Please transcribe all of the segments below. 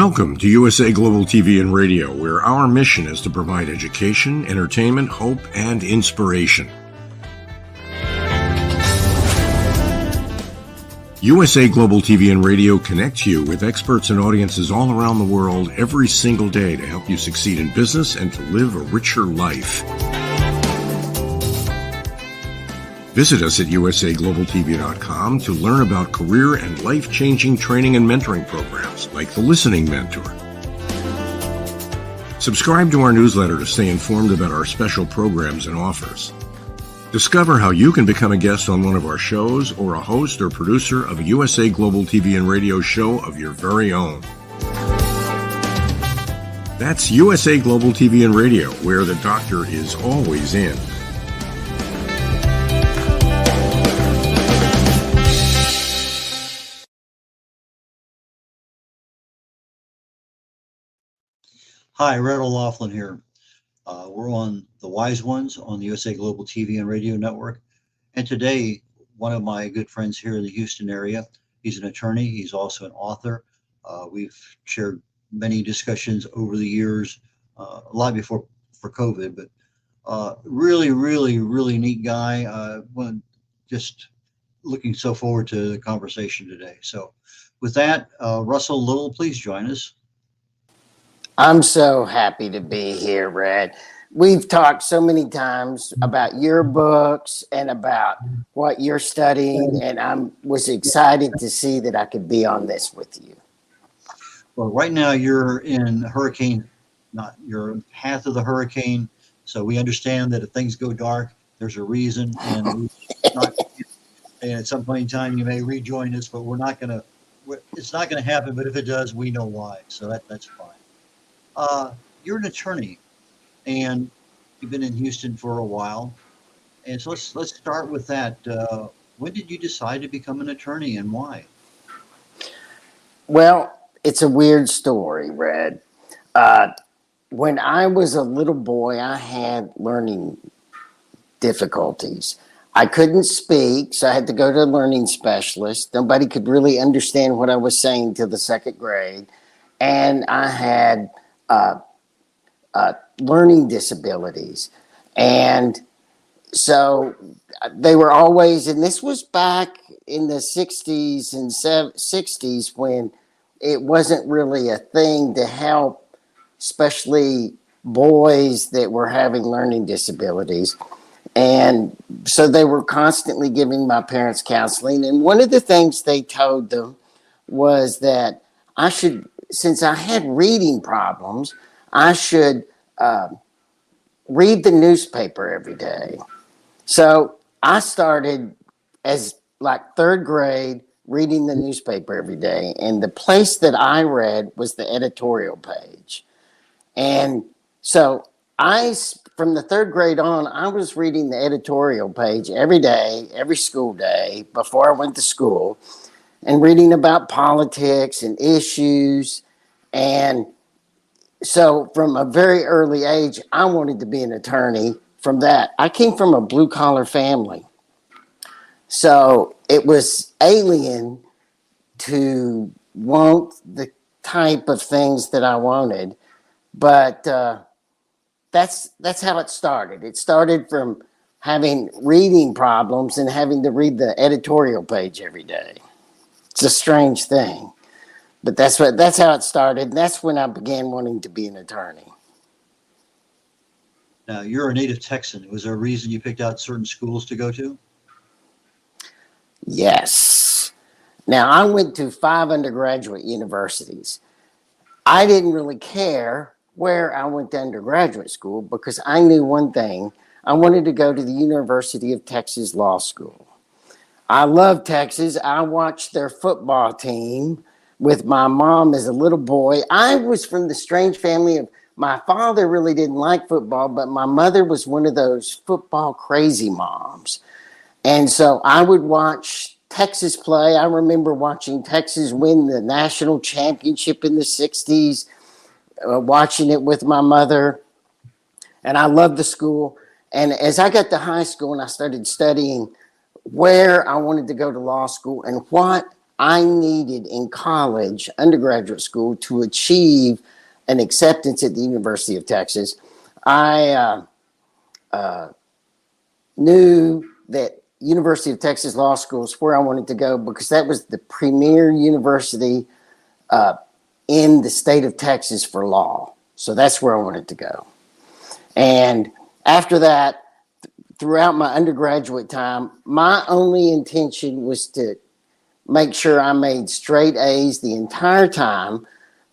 Welcome to USA Global TV and Radio, where our mission is to provide education, entertainment, hope, and inspiration. USA Global TV and Radio connects you with experts and audiences all around the world every single day to help you succeed in business and to live a richer life. Visit us at usaglobaltv.com to learn about career and life-changing training and mentoring programs like the Listening Mentor. Subscribe to our newsletter to stay informed about our special programs and offers. Discover how you can become a guest on one of our shows or a host or producer of a USA Global TV and Radio show of your very own. That's USA Global TV and Radio, where the doctor is always in. Hi, red.olaughlin here. We're on The Wise Ones on the USA Global TV and Radio Network. And today, one of my good friends here in the Houston area, he's an attorney. He's also an author. We've shared many discussions over the years, a lot before for COVID, but really neat guy. Just looking so forward to the conversation today. So with that, Russell Little, please join us. I'm so happy to be here, Red. We've talked so many times about your books and about what you're studying, and I was excited to see that I could be on this with you. Well, right now you're in you're in path of the hurricane, so we understand that if things go dark, there's a reason, and at some point in time you may rejoin us, but it's not gonna happen. But if it does, we know why, so that's fine. You're an attorney, and you've been in Houston for a while, and so let's start with that. When did you decide to become an attorney, and why? Well, it's a weird story, Red. When I was a little boy, I had learning difficulties. I couldn't speak, so I had to go to a learning specialist. Nobody could really understand what I was saying till the second grade, and I had learning disabilities. And so they were always, and this was back in the 60s and 60s when it wasn't really a thing to help, especially boys that were having learning disabilities. And so they were constantly giving my parents counseling. And one of the things they told them was that I should, since I had reading problems, I should read the newspaper every day. So I started as like third grade reading the newspaper every day. And the place that I read was the editorial page. And so from the third grade on, I was reading the editorial page every day, every school day before I went to school, and reading about politics and issues. And so from a very early age, I wanted to be an attorney. From that, I came from a blue collar family. So it was alien to want the type of things that I wanted. But that's how it started. It started from having reading problems and having to read the editorial page every day. It's a strange thing. But that's how it started. And that's when I began wanting to be an attorney. Now, you're a native Texan. Was there a reason you picked out certain schools to go to? Yes. Now, I went to 5 undergraduate universities. I didn't really care where I went to undergraduate school because I knew one thing. I wanted to go to the University of Texas Law School. I love Texas. I watched their football team with my mom as a little boy. I was from the strange family of my father really didn't like football, but my mother was one of those football crazy moms. And so I would watch Texas play. I remember watching Texas win the national championship in the 60s, watching it with my mother. And I loved the school. And as I got to high school and I started studying where I wanted to go to law school and what I needed in college, undergraduate school, to achieve an acceptance at the University of Texas. I knew that University of Texas Law School is where I wanted to go because that was the premier university in the state of Texas for law. So that's where I wanted to go. And after that, throughout my undergraduate time, my only intention was to make sure I made straight A's the entire time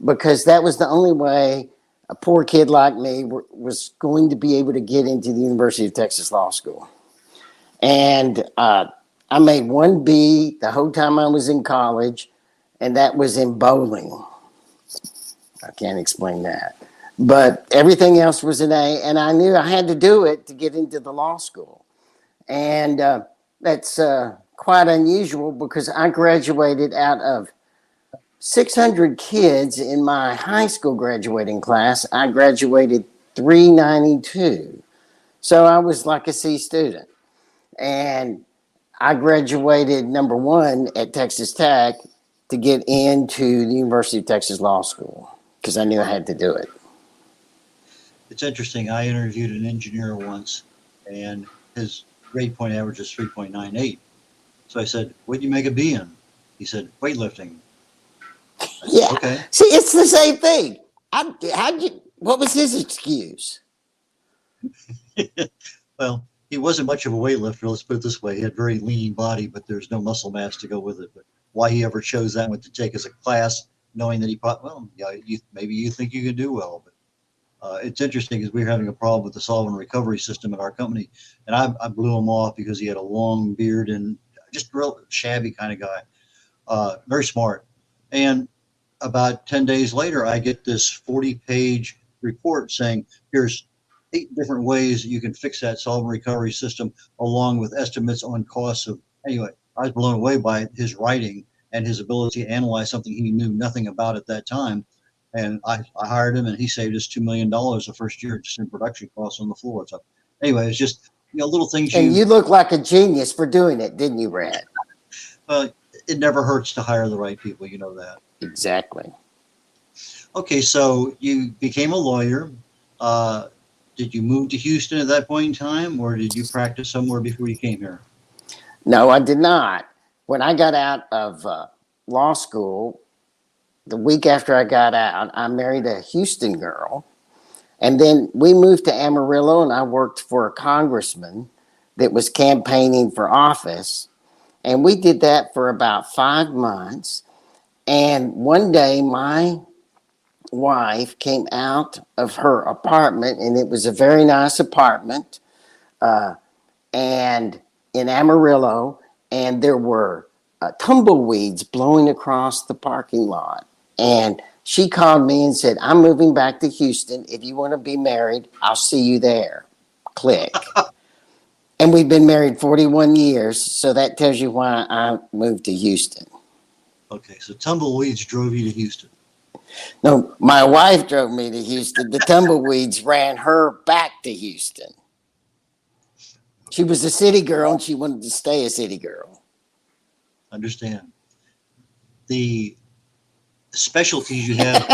because that was the only way a poor kid like me was going to be able to get into the University of Texas Law School. And I made one B the whole time I was in college, and that was in bowling. I can't explain that. But everything else was an A, and I knew I had to do it to get into the law school. And that's quite unusual because I graduated out of 600 kids in my high school graduating class. I graduated 392. So I was like a C student. And I graduated number one at Texas Tech to get into the University of Texas Law School because I knew I had to do it. It's interesting. I interviewed an engineer once, and his grade point average is 3.98. So I said, "What'd you make a B in?" He said, "Weightlifting." I said, Yeah. "Okay." See, it's the same thing. What was his excuse? Well, he wasn't much of a weightlifter. Let's put it this way: he had a very lean body, but there's no muscle mass to go with it. But why he ever chose that one to take as a class, knowing that maybe you think you could do well, but it's interesting because we were having a problem with the solvent recovery system at our company, and I blew him off because he had a long beard and just real shabby kind of guy, very smart. And about 10 days later, I get this 40-page report saying, here's 8 different ways you can fix that solvent recovery system, along with estimates on costs of. Anyway, I was blown away by his writing and his ability to analyze something he knew nothing about at that time. And I hired him, and he saved us $2 million the first year just in production costs on the floor. So anyway, it's just little things. And you look like a genius for doing it, didn't you, Brad? Well, it never hurts to hire the right people. You know that. Exactly. Okay, so you became a lawyer. Did you move to Houston at that point in time, or did you practice somewhere before you came here? No, I did not. When I got out of law school, the week after I got out, I married a Houston girl. And then we moved to Amarillo, and I worked for a congressman that was campaigning for office. And we did that for about 5 months. And one day, my wife came out of her apartment, and it was a very nice apartment, and in Amarillo, and there were tumbleweeds blowing across the parking lot. And she called me and said, "I'm moving back to Houston. If you want to be married, I'll see you there." Click. And we've been married 41 years, so that tells you why I moved to Houston. Okay, so tumbleweeds drove you to Houston. No, my wife drove me to Houston. The tumbleweeds ran her back to Houston. She was a city girl, and she wanted to stay a city girl. Understand. The specialties you have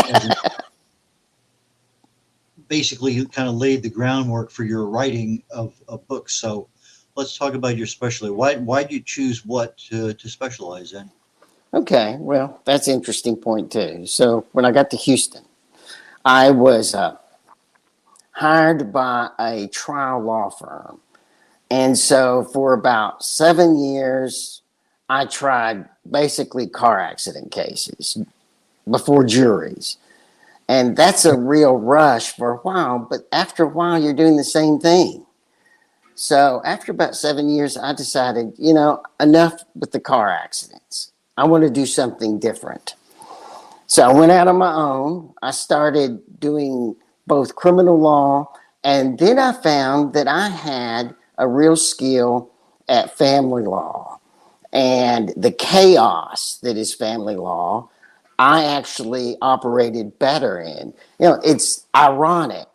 basically kind of laid the groundwork for your writing of books. So let's talk about your specialty. Why did you choose what to specialize in? Okay, well, that's an interesting point, too. So when I got to Houston, I was hired by a trial law firm. And so for about 7 years, I tried basically car accident cases before juries. And that's a real rush for a while, but after a while, you're doing the same thing. So after about 7 years, I decided, enough with the car accidents. I want to do something different. So I went out on my own. I started doing both criminal law, and then I found that I had a real skill at family law. And the chaos that is family law, I actually operated better in. It's ironic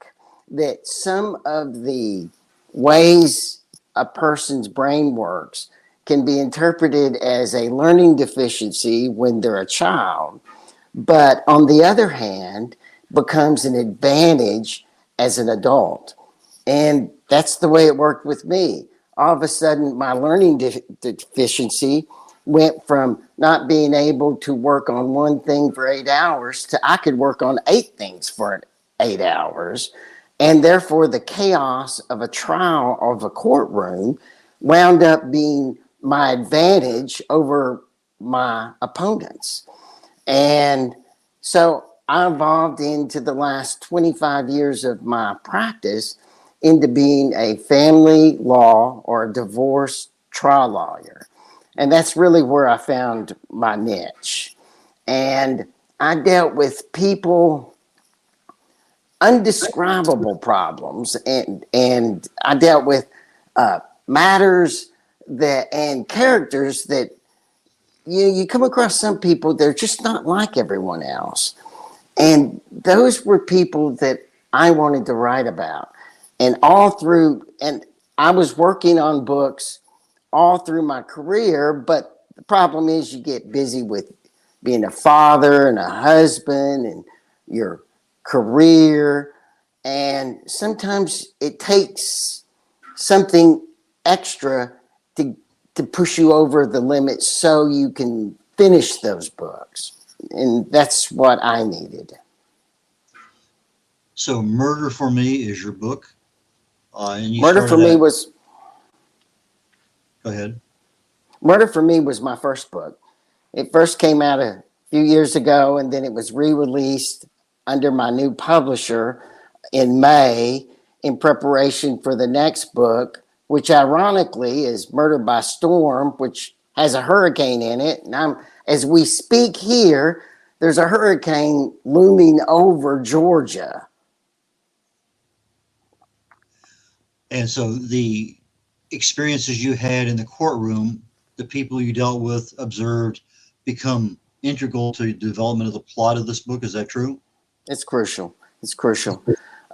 that some of the ways a person's brain works can be interpreted as a learning deficiency when they're a child, but on the other hand, becomes an advantage as an adult. And that's the way it worked with me. All of a sudden, my learning deficiency went from not being able to work on one thing for 8 hours to I could work on 8 things for 8 hours. And therefore, the chaos of a trial of a courtroom wound up being my advantage over my opponents. And so I evolved into the last 25 years of my practice into being a family law or a divorce trial lawyer. And that's really where I found my niche. And I dealt with people, undescribable problems, and I dealt with matters that and characters that you come across some people, they're just not like everyone else. And those were people that I wanted to write about. And I was working on books all through my career, but the problem is you get busy with being a father and a husband and your career. And sometimes it takes something extra to push you over the limit so you can finish those books. And that's what I needed. So Murder for Me is your book. And you Murder started for Me that. was Go ahead. Murder for Me was my first book. It first came out a few years ago, and then it was re-released under my new publisher in May in preparation for the next book, which ironically is Murder by Storm, which has a hurricane in it. And as we speak here, there's a hurricane looming over Georgia. And so the experiences you had in the courtroom, the people you dealt with, observed, become integral to the development of the plot of this book. Is that true? It's crucial. It's crucial.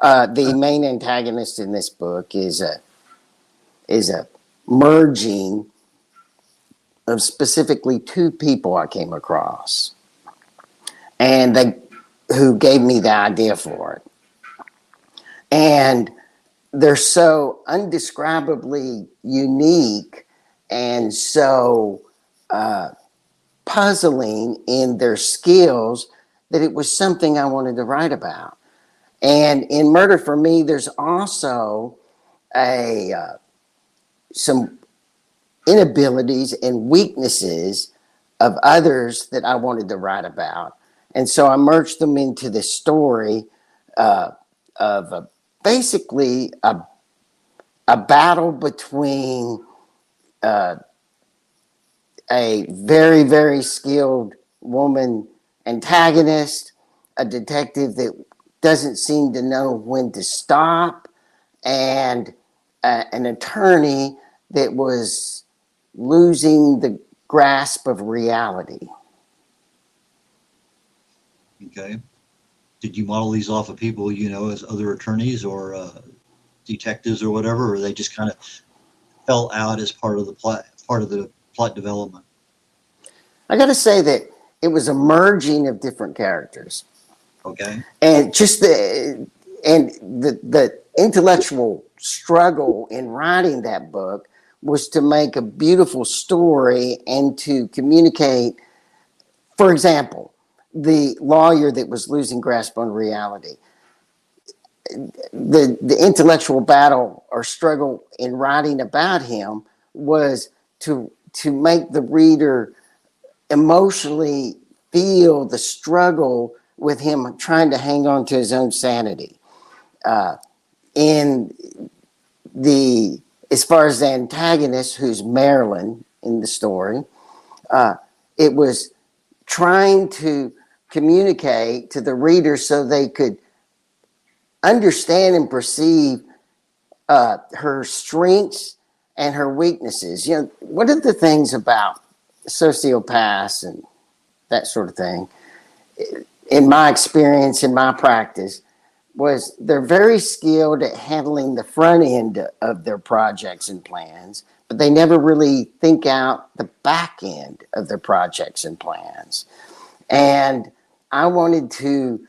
The main antagonist in this book is a merging of specifically two people I came across, and who gave me the idea for it. And they're so undescribably unique and so puzzling in their skills that it was something I wanted to write about. And in Murder for Me, there's also some inabilities and weaknesses of others that I wanted to write about. And so I merged them into this story of basically a battle between a very, very skilled woman antagonist, a detective that doesn't seem to know when to stop, and an attorney that was losing the grasp of reality. Okay. Did you model these off of people you know as other attorneys or detectives or whatever, or they just kind of fell out as part of the plot development? I got to say that it was a merging of different characters. Okay. And just the intellectual struggle in writing that book was to make a beautiful story and to communicate. For example, the lawyer that was losing grasp on reality, the intellectual battle or struggle in writing about him was to make the reader emotionally feel the struggle with him trying to hang on to his own sanity. As far as the antagonist, who's Marilyn in the story, it was trying to communicate to the reader so they could understand and perceive her strengths and her weaknesses. You know, what are the things about sociopaths and that sort of thing? In my experience, in my practice, was they're very skilled at handling the front end of their projects and plans, but they never really think out the back end of their projects and plans. And I wanted to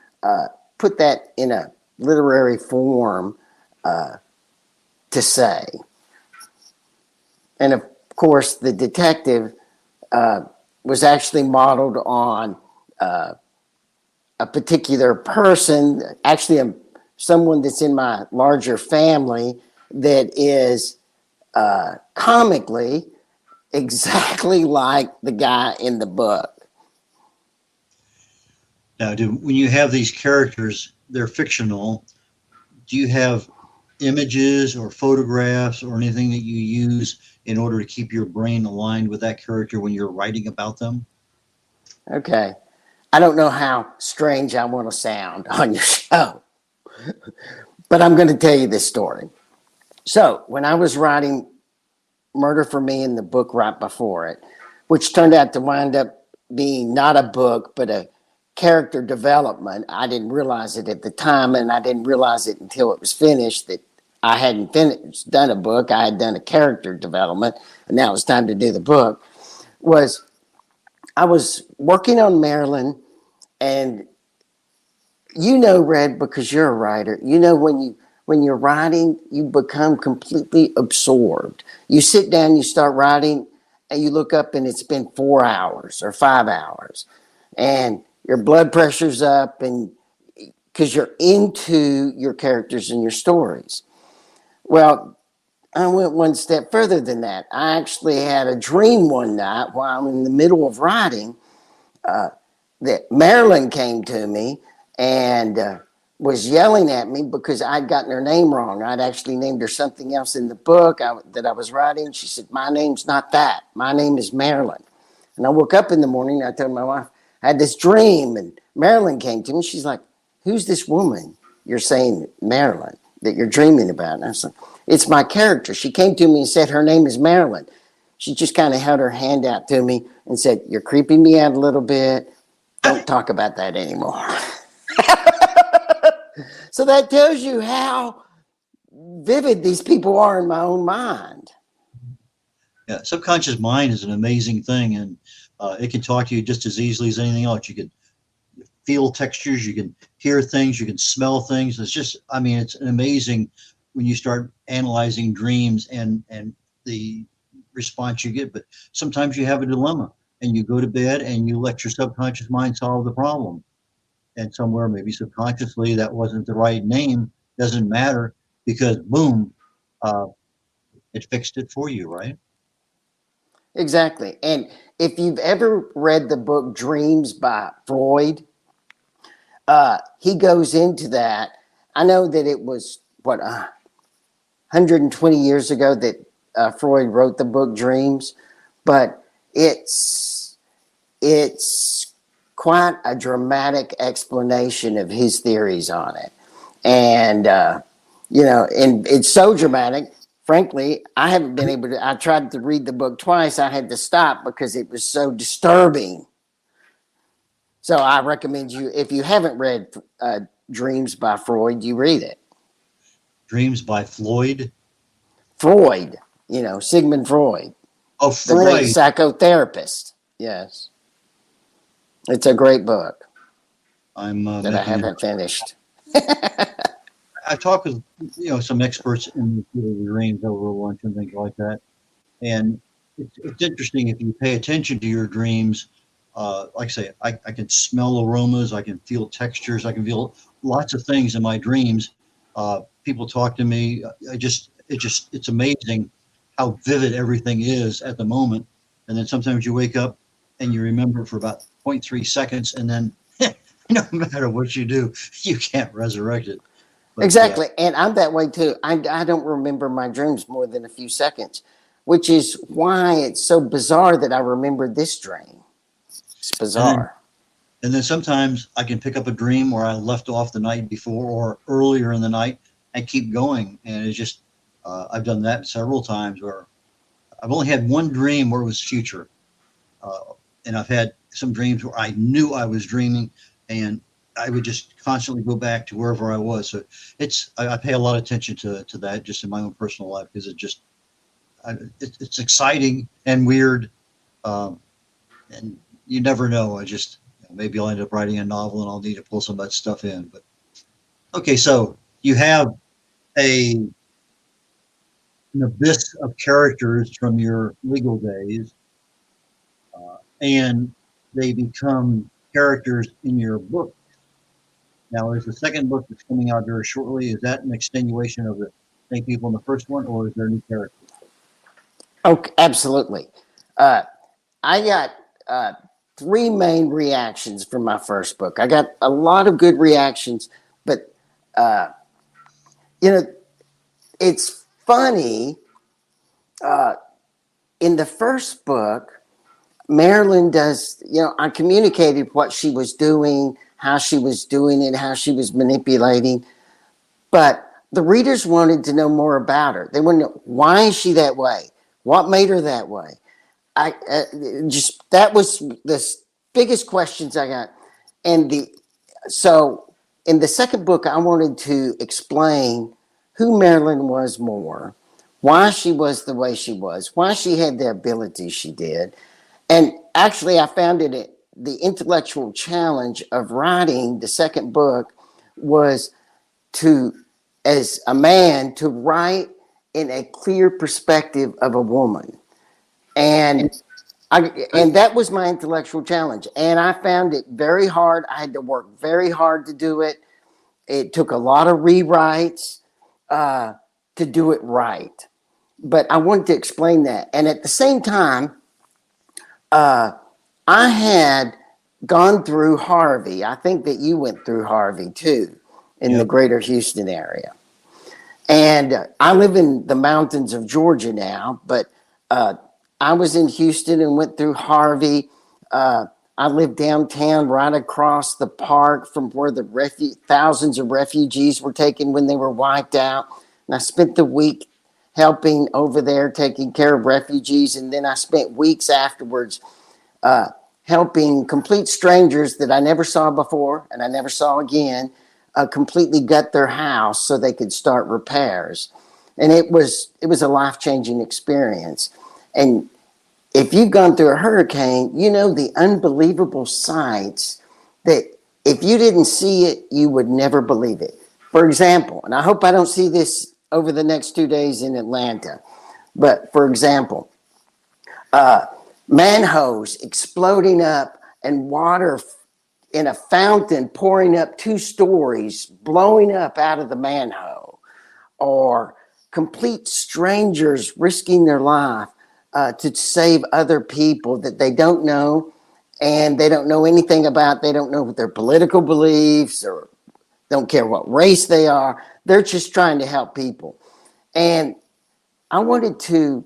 put that in a literary form to say. And of course, the detective was actually modeled on a particular person, actually someone that's in my larger family that is comically exactly like the guy in the book. Now, when you have these characters, they're fictional. Do you have images or photographs or anything that you use in order to keep your brain aligned with that character when you're writing about them? Okay. I don't know how strange I want to sound on your show, but I'm going to tell you this story. So, when I was writing Murder for Me in the book right before it, which turned out to wind up being not a book, but a character development. I didn't realize it at the time, and I didn't realize it until it was finished that I hadn't done a book. I had done a character development, and now it's time to do the book. I was working on Marilyn, and Red, because you're a writer, when you're writing, you become completely absorbed. You sit down, you start writing, and you look up, and it's been 4 hours or 5 hours, and your blood pressure's up, and because you're into your characters and your stories. Well, I went one step further than that. I actually had a dream one night while I'm in the middle of writing that Marilyn came to me and was yelling at me because I'd gotten her name wrong. I'd actually named her something else in the book that I was writing. She said, "My name's not that. My name is Marilyn." And I woke up in the morning and I told my wife, I had this dream, and Marilyn came to me. She's like, "Who's this woman you're saying, Marilyn, that you're dreaming about?" And I said, "It's my character. She came to me and said her name is Marilyn." She just kind of held her hand out to me and said, "You're creeping me out a little bit. Don't talk about that anymore." So that tells you how vivid these people are in my own mind. Yeah, subconscious mind is an amazing thing, and it can talk to you just as easily as anything else. You can feel textures, you can hear things, you can smell things. It's just, I mean, it's amazing when you start analyzing dreams and the response you get. But sometimes you have a dilemma, and you go to bed and you let your subconscious mind solve the problem. And somewhere, maybe subconsciously, that wasn't the right name. Doesn't matter, because boom, uh, it fixed it for you, right? Exactly. And if you've ever read the book Dreams by Freud, he goes into that. I know that it was, 120 years ago that Freud wrote the book Dreams, but it's quite a dramatic explanation of his theories on it. And, and it's so dramatic. Frankly, I haven't been able to. I tried to read the book twice. I had to stop because it was so disturbing. So I recommend you, if you haven't read Dreams by Freud, you read it. Dreams by Floyd. Freud, Sigmund Freud, Oh, the great Freud. psychotherapist. Yes. It's a great book I'm that I haven't finished. I talk with some experts in the field of dreams over lunch and things like that, and it's interesting if you pay attention to your dreams. Like I say, I can smell aromas, I can feel textures, I can feel lots of things in my dreams. People talk to me. It's amazing how vivid everything is at the moment. And then sometimes you wake up and you remember for about 0.3 seconds, and then no matter what you do, you can't resurrect it. But, Exactly. And I'm that way too. I don't remember my dreams more than a few seconds, which is why it's so bizarre that I remember this dream. It's bizarre. And then sometimes I can pick up a dream where I left off the night before or earlier in the night and keep going. And it's just, I've done that several times where I've only had one dream where it was future. And I've had some dreams where I knew I was dreaming, and I would just constantly go back to wherever I was. So I pay a lot of attention to that just in my own personal life, because it's exciting and weird, and you never know. Maybe I'll end up writing a novel and I'll need to pull some of that stuff in. But okay, so you have a an abyss of characters from your legal days, and they become characters in your book. Now, is the second book that's coming out very shortly, is that an extenuation of the same people in the first one, or is there new characters? Oh, absolutely. Uh, I got three main reactions from my first book. I got a lot of good reactions, but uh, you know, it's funny. Uh, in the first book, Marilyn does, I communicated what she was doing, how she was doing it, how she was manipulating, but the readers wanted to know more about her. They wanted to know, why is she that way? What made her that way? I just that was the biggest questions I got, and so in the second book, I wanted to explain who Marilyn was more, why she was the way she was, why she had the ability she did, and actually, I found it the intellectual challenge of writing the second book was to, as a man, to write in a clear perspective of a woman. And and that was my intellectual challenge. And I found it very hard. I had to work very hard to do it. It took a lot of rewrites to do it right. But I wanted to explain that. And at the same time, I had gone through Harvey. I think that you went through Harvey too in the Yep. greater Houston area. And I live in the mountains of Georgia now, but I was in Houston and went through Harvey. I lived downtown right across the park from where the thousands of refugees were taken when they were wiped out. And I spent the week helping over there, taking care of refugees. And then I spent weeks afterwards helping complete strangers that I never saw before and I never saw again completely gut their house so they could start repairs. And it was a life-changing experience. And if you've gone through a hurricane, you know the unbelievable sights that if you didn't see it, you would never believe it. For example, and I hope I don't see this over the next 2 days in Atlanta, but for example, manholes exploding up and water in a fountain pouring up 2 stories, blowing up out of the manhole, or complete strangers risking their life to save other people that they don't know and they don't know anything about. They don't know their political beliefs or don't care what race they are. They're just trying to help people. And I wanted to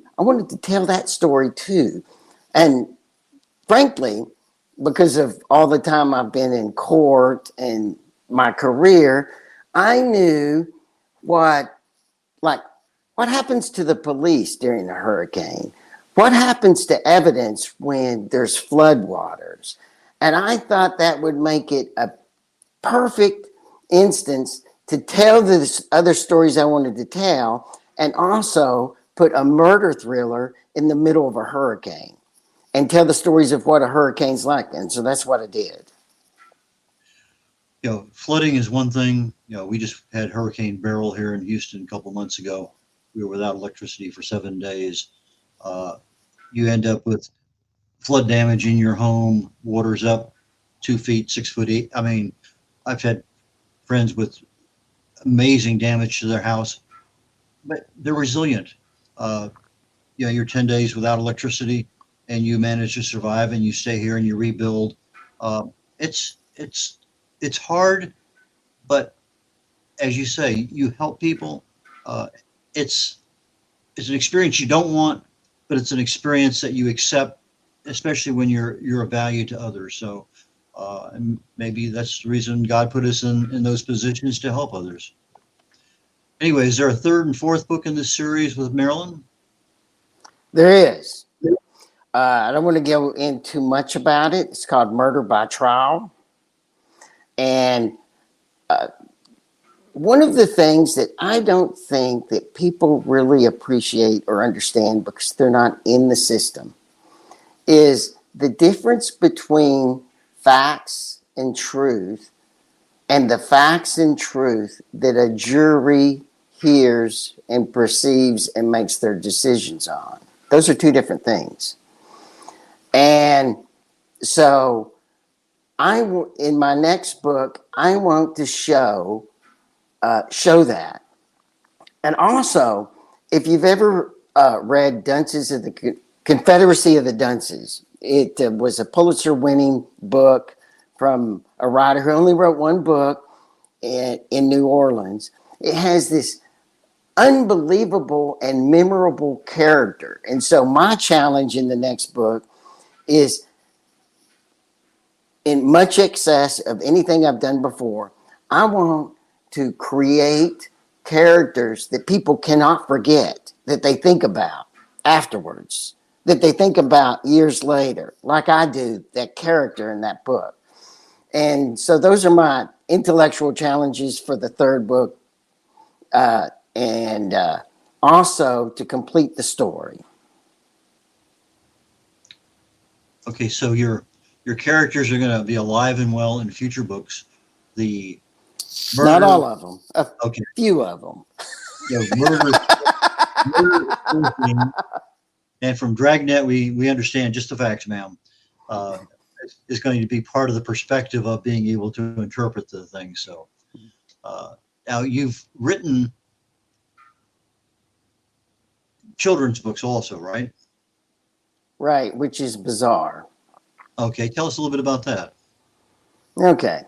tell that story too. And frankly, because of all the time I've been in court and my career, I knew what like what happens to the police during a hurricane? What happens to evidence when there's floodwaters? And I thought that would make it a perfect instance to tell the other stories I wanted to tell and also put a murder thriller in the middle of a hurricane and tell the stories of what a hurricane's like. And so that's what I did. Flooding is one thing. We just had Hurricane Beryl here in Houston a couple months ago. We were without electricity for 7 days. You end up with flood damage in your home, water's up 2 feet, 6 foot eight. I mean, I've had friends with amazing damage to their house, but they're resilient. You're 10 days without electricity and you manage to survive and you stay here and you rebuild. It's hard, but as you say, you help people. It's an experience you don't want, but it's an experience that you accept, especially when you're of value to others. So, and maybe that's the reason God put us in those positions to help others. Anyway, is there a third and fourth book in this series with Marilyn? There is. I don't want to go into much about it. It's called Murder by Trial. And one of the things that I don't think that people really appreciate or understand because they're not in the system is the difference between facts and truth and the facts and truth that a jury hears and perceives and makes their decisions on. Those are two different things. And so in my next book, I want to show that. And also, if you've ever read Dunces of the Confederacy of the Dunces, it was a Pulitzer-winning book from a writer who only wrote one book in New Orleans. It has this unbelievable and memorable character. And so my challenge in the next book is, in much excess of anything I've done before, I want to create characters that people cannot forget, that they think about afterwards, that they think about years later, like I do that character in that book. And so those are my intellectual challenges for the third book, and also to complete the story. Okay, so your characters are going to be alive and well in future books. The murder, not all of them, a okay, few of them. murder, and from Dragnet, we understand just the facts, ma'am. Is going to be part of the perspective of being able to interpret the thing. So now you've written children's books also, right? Right, which is bizarre. Okay, tell us a little bit about that. Okay.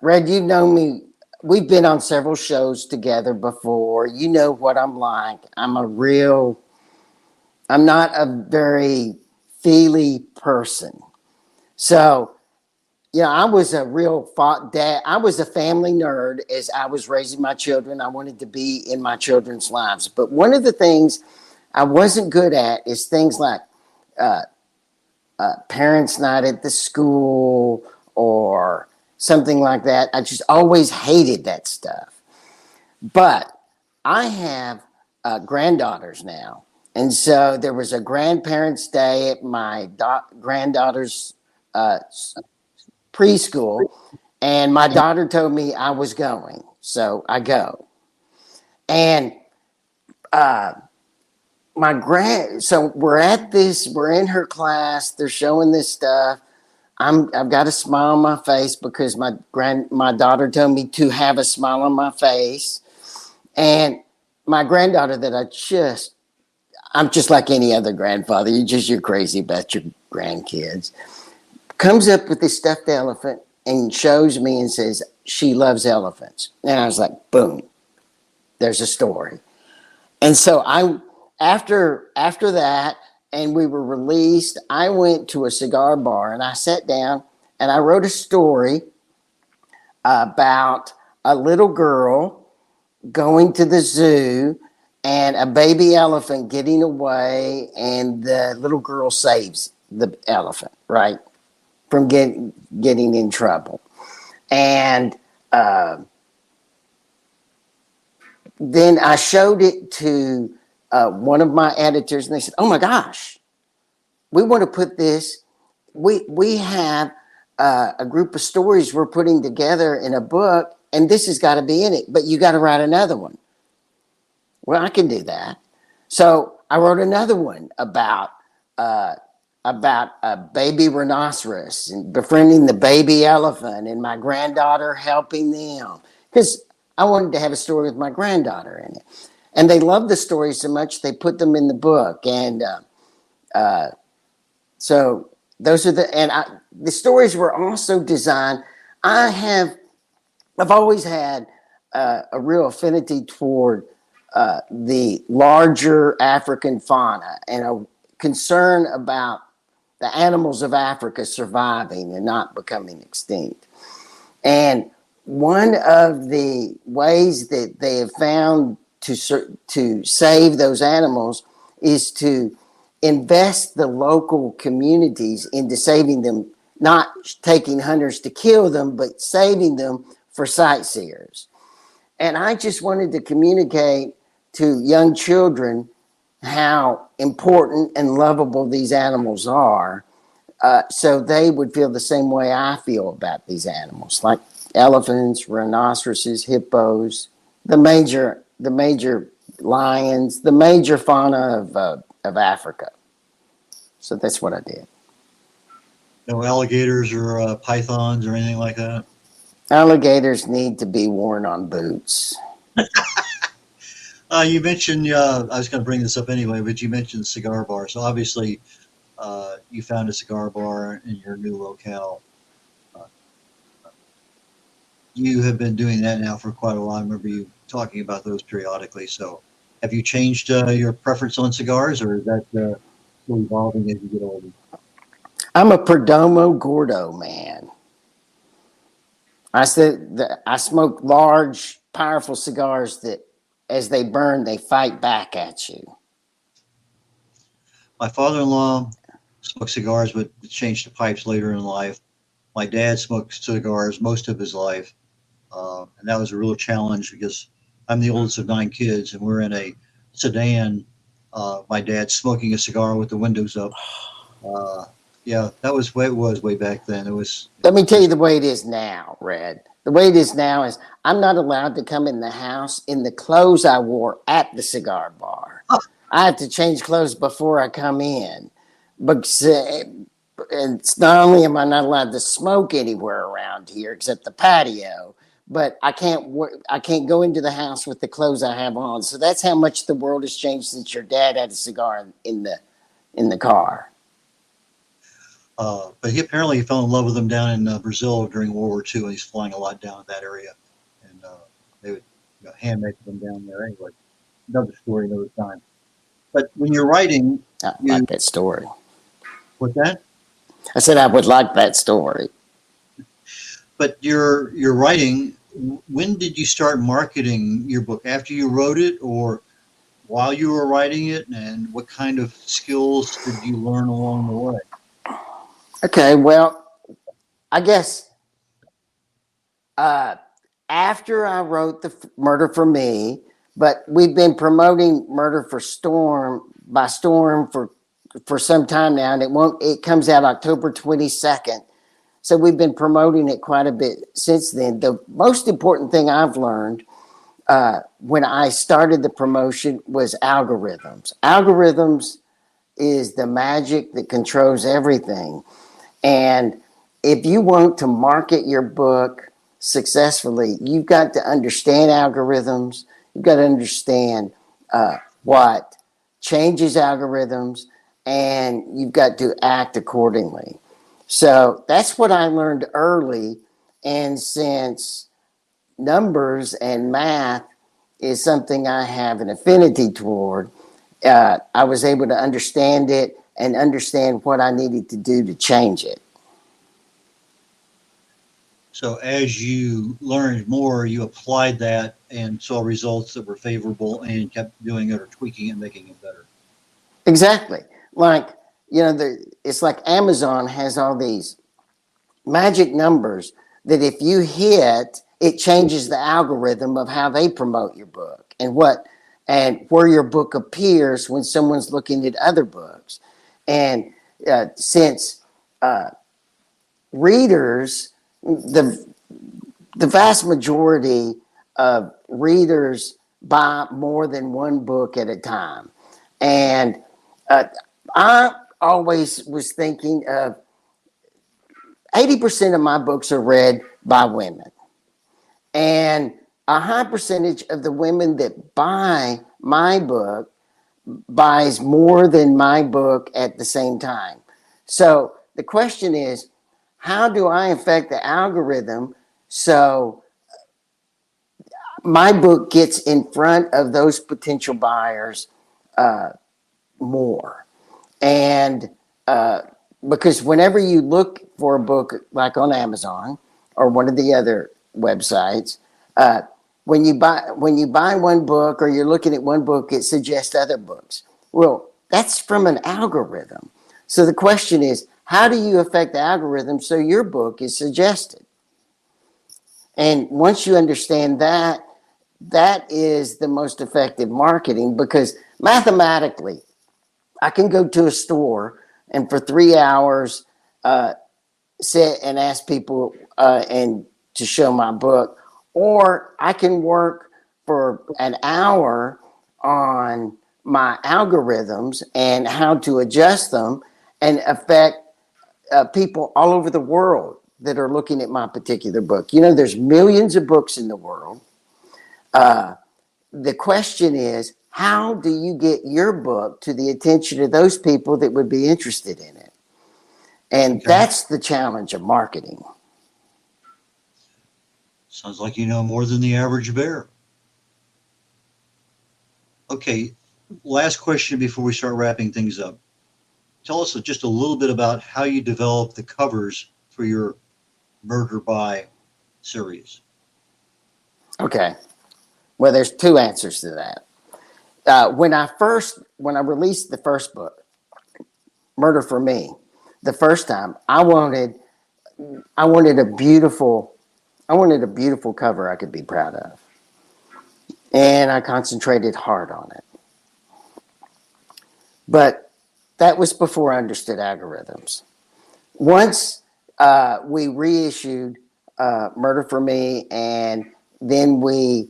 Red, you know me. We've been on several shows together before. You know what I'm like. I'm not a very feely person. So, I was a real dad. I was a family nerd as I was raising my children. I wanted to be in my children's lives. But one of the things I wasn't good at is things like parents' night at the school or something like that. I just always hated that stuff. But I have granddaughters now. And so there was a grandparents' day at my granddaughter's preschool. And my daughter told me I was going. So I go. And so we're in her class, they're showing this stuff. I've got a smile on my face because my daughter told me to have a smile on my face. And my granddaughter I'm just like any other grandfather. You're crazy about your grandkids. Comes up with this stuffed elephant and shows me and says she loves elephants. And I was like, boom, there's a story. And so after that, and we were released, I went to a cigar bar and I sat down and I wrote a story about a little girl going to the zoo and a baby elephant getting away, and the little girl saves the elephant, right, from getting in trouble. And then I showed it to one of my editors, and they said, "Oh my gosh, we want to put this. We have a group of stories we're putting together in a book, and this has got to be in it. But you got to write another one." Well, I can do that. So I wrote another one about a baby rhinoceros and befriending the baby elephant, and my granddaughter helping them, because I wanted to have a story with my granddaughter in it. And they loved the stories so much they put them in the book. And so those are the stories were also designed. I've always had a real affinity toward the larger African fauna and a concern about the animals of Africa surviving and not becoming extinct. And one of the ways that they have found to save those animals is to invest the local communities into saving them, not taking hunters to kill them, but saving them for sightseers. And I just wanted to communicate to young children how important and lovable these animals are, so they would feel the same way I feel about these animals, like elephants, rhinoceroses, hippos, the major lions, the major fauna of Africa. So that's what I did. No alligators or pythons or anything like that? Alligators need to be worn on boots. You mentioned, I was going to bring this up anyway, but you mentioned cigar bar. So obviously, you found a cigar bar in your new locale. You have been doing that now for quite a while. I remember you talking about those periodically. So have you changed your preference on cigars, or is that still evolving as you get older? I'm a Perdomo Gordo man. I said that I smoke large, powerful cigars that, as they burn, they fight back at you. My father-in-law smoked cigars, but changed to pipes later in life. My dad smoked cigars most of his life, and that was a real challenge because I'm the oldest of 9 kids, and we're in a sedan. My dad's smoking a cigar with the windows up. Yeah, that was way it was way back then. It was. Let me tell you the way it is now, Red. The way it is now is I'm not allowed to come in the house in the clothes I wore at the cigar bar. I have to change clothes before I come in. Because it's not only am I not allowed to smoke anywhere around here except the patio, but I can't go into the house with the clothes I have on. So that's how much the world has changed since your dad had a cigar in the car. But he apparently fell in love with them down in Brazil during World War II, and he's flying a lot down in that area. And they would hand make them down there anyway. Another story, another time. But when you're writing, I like that story. What's that? I said I would like that story. But you're writing. When did you start marketing your book? After you wrote it, or while you were writing it? And what kind of skills did you learn along the way? Okay, well, I guess after I wrote the Murder for Me, but we've been promoting Murder for Storm by Storm for some time now, and it comes out October 22nd. So we've been promoting it quite a bit since then. The most important thing I've learned when I started the promotion was algorithms. Algorithms is the magic that controls everything. And if you want to market your book successfully, you've got to understand algorithms. You've got to understand what changes algorithms, and you've got to act accordingly. So that's what I learned early. And since numbers and math is something I have an affinity toward, I was able to understand it and understand what I needed to do to change it. So as you learned more, you applied that and saw results that were favorable and kept doing it or tweaking it, making it better. Exactly. Like, it's like Amazon has all these magic numbers that if you hit, it changes the algorithm of how they promote your book and where your book appears when someone's looking at other books. And since readers, the vast majority of readers buy more than one book at a time. And I always was thinking of 80% of my books are read by women. And a high percentage of the women that buy my book buys more than my book at the same time. So the question is, how do I affect the algorithm so my book gets in front of those potential buyers more? And because whenever you look for a book like on Amazon or one of the other websites, when you buy one book or you're looking at one book, it suggests other books. Well, that's from an algorithm. So the question is, how do you affect the algorithm so your book is suggested? And once you understand that, that is the most effective marketing, because mathematically, I can go to a store and for 3 hours sit and ask people and to show my book, or I can work for an hour on my algorithms and how to adjust them and affect people all over the world that are looking at my particular book. You know, there's millions of books in the world. The question is, how do you get your book to the attention of those people that would be interested in it? And that's the challenge of marketing. Sounds like you know more than the average bear. Okay, last question before we start wrapping things up. Tell us just a little bit about how you develop the covers for your Murder By series. Okay. Well, there's two answers to that. When I released the first book, Murder for Me, the first time, I wanted a beautiful cover I could be proud of. And I concentrated hard on it. But that was before I understood algorithms. Once we reissued Murder for Me, and then we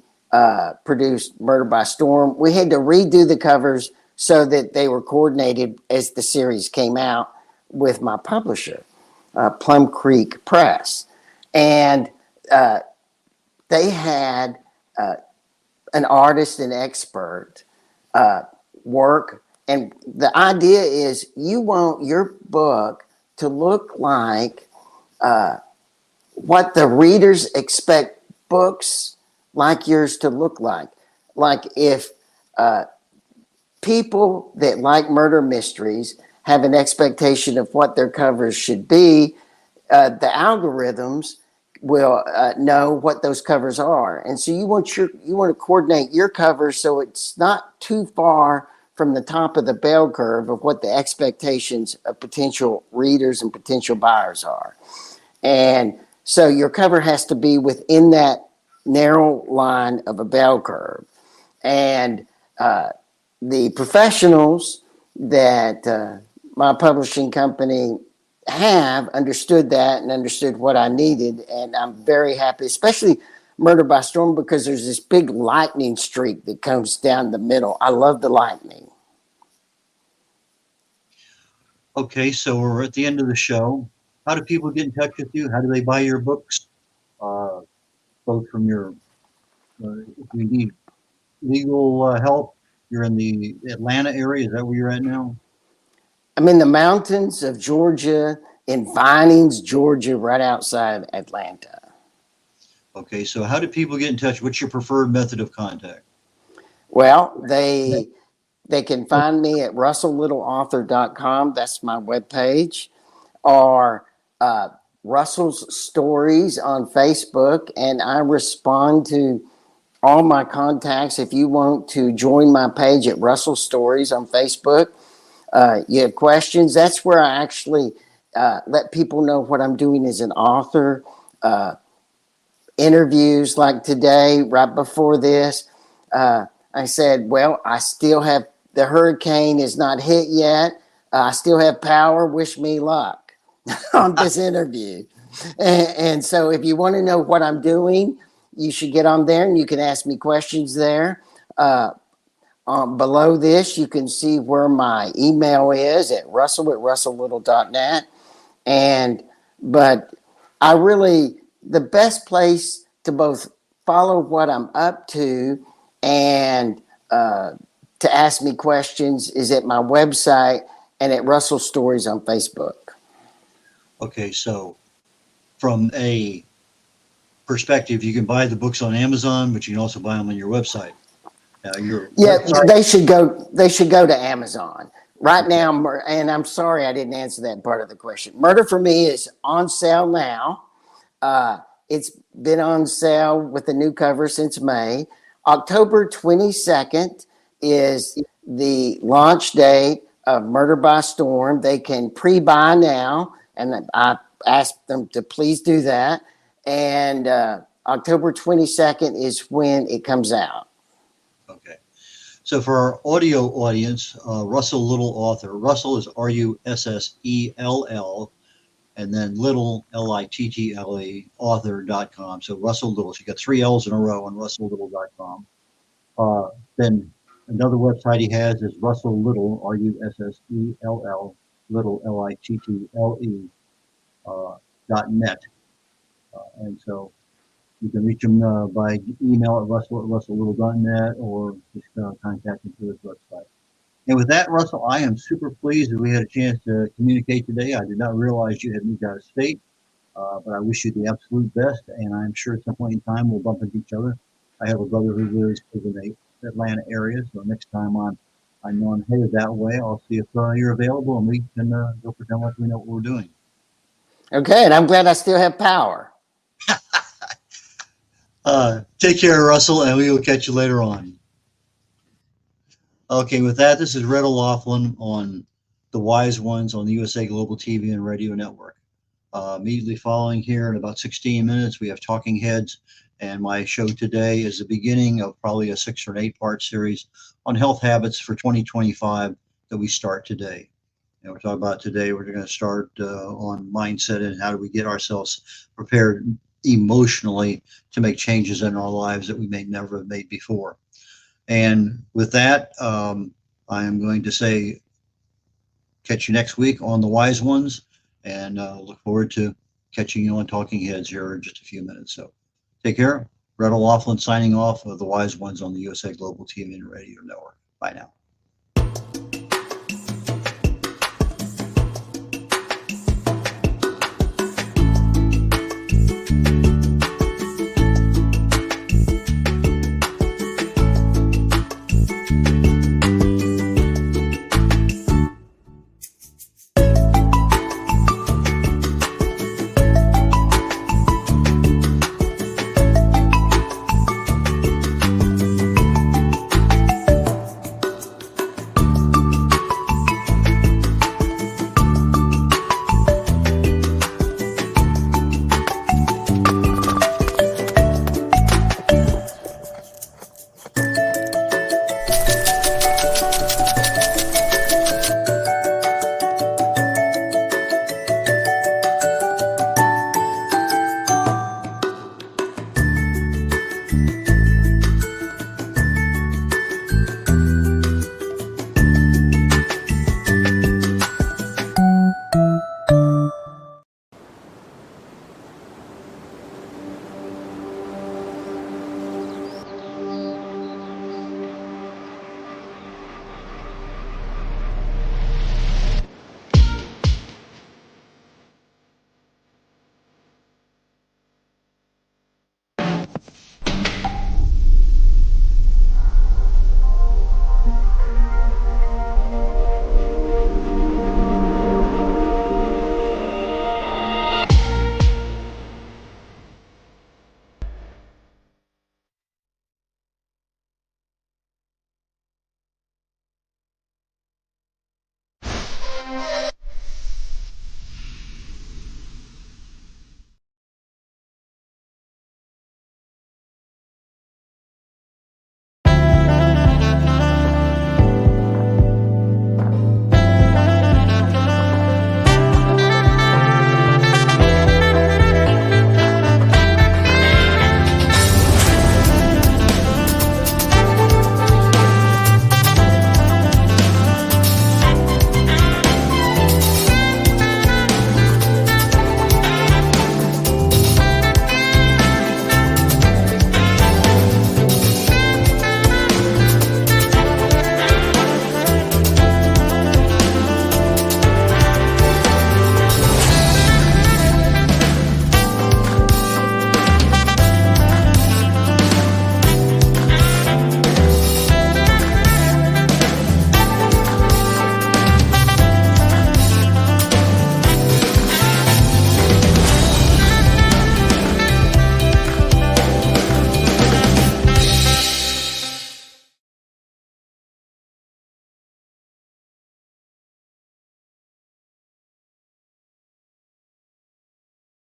produced Murder by Storm, we had to redo the covers so that they were coordinated as the series came out with my publisher, Plum Creek Press. And they had an artist and expert work. And the idea is you want your book to look like what the readers expect books like yours to look like. Like if people that like murder mysteries have an expectation of what their covers should be, the algorithms will know what those covers are. And so you want to coordinate your covers so it's not too far from the top of the bell curve of what the expectations of potential readers and potential buyers are. And so your cover has to be within that narrow line of a bell curve. And the professionals that my publishing company have understood that and understood what I needed. And I'm very happy, especially Murder by Storm, because there's this big lightning streak that comes down the middle. I love the lightning. Okay, so we're at the end of the show. How do people get in touch with you? How do they buy your books? Both from your, if you need legal help, you're in the Atlanta area. Is that where you're at now? I'm in the mountains of Georgia, in Vinings, Georgia, right outside Atlanta. Okay, so how do people get in touch? What's your preferred method of contact? Well, they can find me at russelllittleauthor.com. That's my webpage. Or Russell's Stories on Facebook. And I respond to all my contacts. If you want to join my page at Russell Stories on Facebook, you have questions, that's where I actually let people know what I'm doing as an author. Interviews like today, right before this, I said, well, I still have, the hurricane is not hit yet. I still have power. Wish me luck on this interview. And so if you want to know what I'm doing, you should get on there and you can ask me questions there. Below this, you can see where my email is at russell@russelllittle.net. But I really, the best place to both follow what I'm up to and to ask me questions is at my website and at Russell Stories on Facebook. Okay, so from a perspective, you can buy the books on Amazon, but you can also buy them on your website. They should go to Amazon right now. And I'm sorry I didn't answer that part of the question. Murder for Me is on sale now. It's been on sale with the new cover since May. October 22nd is the launch date of Murder by Storm. They can pre-buy now, and I asked them to please do that. And October 22nd is when it comes out. Okay. So for our audio audience, Russell Little author. Russell is Russell, and then Little, Little, author.com. So Russell Little. So you got 3 L's in a row on russelllittle.com. Then another website he has is Russell Little, Russell, Little, Little, .net. And so you can reach him by email at russell@russelllittle.net, or just contact him through his website. And with that, Russell, I am super pleased that we had a chance to communicate today. I did not realize you had moved out of state, but I wish you the absolute best, and I'm sure at some point in time we'll bump into each other. I have a brother who lives in the Atlanta area, so next time I know I'm headed that way, I'll see if you're available, and we can go pretend like we know what we're doing. Okay, and I'm glad I still have power. Take care, Russell, and we will catch you later on. Okay, with that, this is Red O'Laughlin on The Wise Ones on the USA Global TV and Radio Network. Immediately following here in about 16 minutes, we have Talking Heads, and my show today is the beginning of probably a 6 or 8-part series on health habits for 2025 that we start today. And we're talking about today, we're going to start on mindset and how do we get ourselves prepared emotionally to make changes in our lives that we may never have made before. And with that, I am going to say, catch you next week on The Wise Ones, and look forward to catching you on Talking Heads here in just a few minutes. So take care. Red O'Laughlin signing off of The Wise Ones on the USA Global TV and Radio Network. Bye now.